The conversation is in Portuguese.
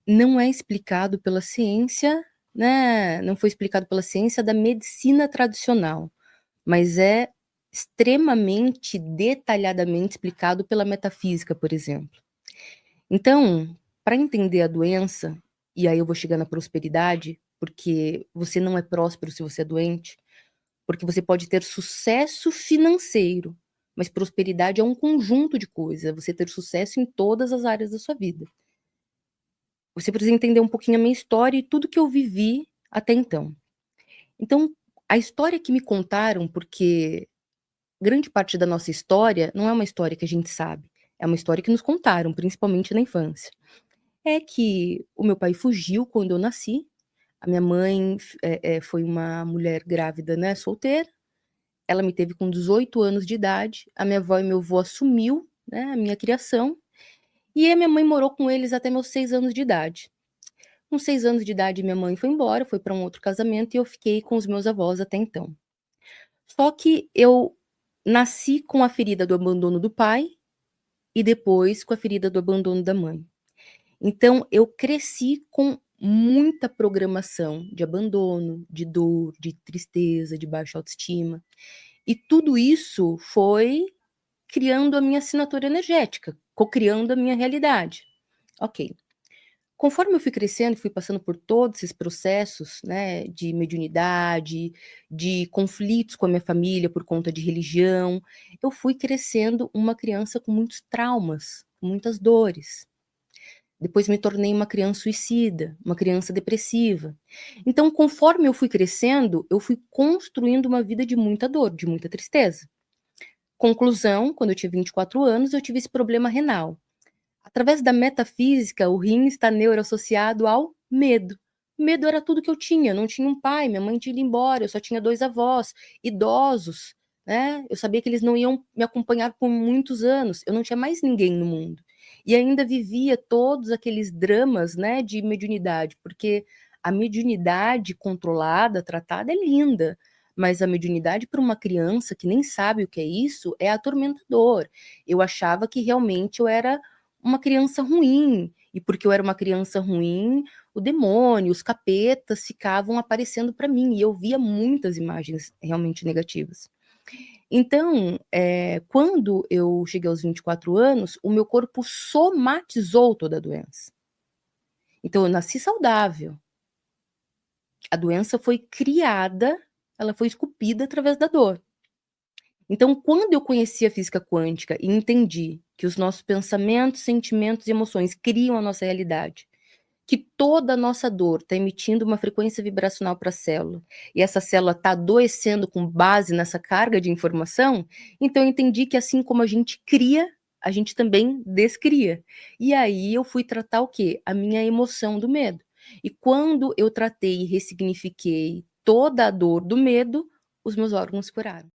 não é explicado pela ciência, né, não foi explicado pela ciência da medicina tradicional, mas é extremamente detalhadamente explicado pela metafísica, por exemplo. Então, para entender a doença, e aí eu vou chegar na prosperidade, porque você não é próspero se você é doente, porque você pode ter sucesso financeiro, mas prosperidade é um conjunto de coisas, é você ter sucesso em todas as áreas da sua vida. Você precisa entender um pouquinho a minha história e tudo que eu vivi até então. Então, a história que me contaram, porque grande parte da nossa história não é uma história que a gente sabe, é uma história que nos contaram, principalmente na infância. É que o meu pai fugiu quando eu nasci, a minha mãe foi uma mulher grávida, né, solteira, ela me teve com 18 anos de idade, a minha avó e meu avô assumiu, né, a minha criação, e a minha mãe morou com eles até meus 6 anos de idade. Com 6 anos de idade, minha mãe foi embora, foi para um outro casamento e eu fiquei com os meus avós até então. Só que eu nasci com a ferida do abandono do pai e depois com a ferida do abandono da mãe. Então eu cresci com muita programação de abandono, de dor, de tristeza, de baixa autoestima. E tudo isso foi criando a minha assinatura energética, cocriando a minha realidade. Ok. Conforme eu fui crescendo e fui passando por todos esses processos, né, de mediunidade, de conflitos com a minha família por conta de religião, eu fui crescendo uma criança com muitos traumas, com muitas dores. Depois me tornei uma criança suicida, uma criança depressiva. Então, conforme eu fui crescendo, eu fui construindo uma vida de muita dor, de muita tristeza. Conclusão, quando eu tinha 24 anos, eu tive esse problema renal. Através da metafísica, o rim está neuroassociado ao medo. Medo era tudo que eu tinha, não tinha um pai, minha mãe tinha ido embora, eu só tinha 2 avós, idosos, né, eu sabia que eles não iam me acompanhar por muitos anos, eu não tinha mais ninguém no mundo. E ainda vivia todos aqueles dramas, né, de mediunidade, porque a mediunidade controlada, tratada é linda, mas a mediunidade para uma criança que nem sabe o que é isso, é atormentador. Eu achava que realmente eu era uma criança ruim, e porque eu era uma criança ruim, o demônio, os capetas ficavam aparecendo para mim, e eu via muitas imagens realmente negativas. Então, quando eu cheguei aos 24 anos, o meu corpo somatizou toda a doença. Então eu nasci saudável. A doença foi criada, ela foi esculpida através da dor. Então, quando eu conheci a física quântica e entendi que os nossos pensamentos, sentimentos e emoções criam a nossa realidade, que toda a nossa dor está emitindo uma frequência vibracional para a célula, e essa célula está adoecendo com base nessa carga de informação, então eu entendi que assim como a gente cria, a gente também descria. E aí eu fui tratar o quê? A minha emoção do medo. E quando eu tratei e ressignifiquei toda a dor do medo, os meus órgãos curaram.